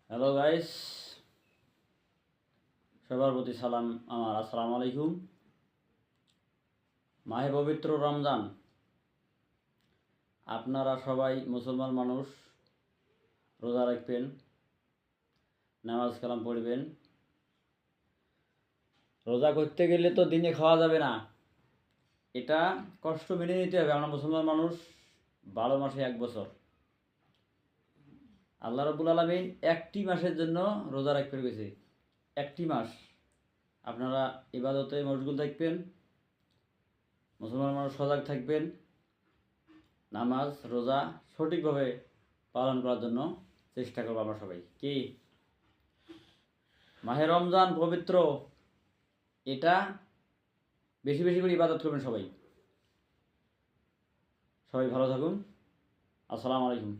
Hello guys, সবার প্রতি সালাম আমার। আসসালামু আলাইকুম। মাহে পবিত্র রমজান। আপনারা সবাই মুসলমান মানুষ, রোজা রাখবেন, নামাজ কালাম পড়বেন। রোজা করতে গেলে তো দিনে খাওয়া যাবে না, এটা কষ্ট মেনে নিতে হবে। আমরা মুসলমান মানুষ, 12 মাসে 1 বছর। আল্লাহ রাব্বুল আলামিন একটি মাসের জন্য রোজা রাখতে গেছে, একটি মাস। আপনারা ইবাদতে মশগুল থাকবেন, মুসলমান মানুষ সজাগ থাকবেন, নামাজ রোজা সঠিকভাবে পালন করার জন্য চেষ্টা করবো আমরা সবাই। কি মাহে রমজান পবিত্র, এটা বেশি বেশি করে ইবাদত করবেন সবাই। সবাই ভালো থাকুন। আসসালামু আলাইকুম।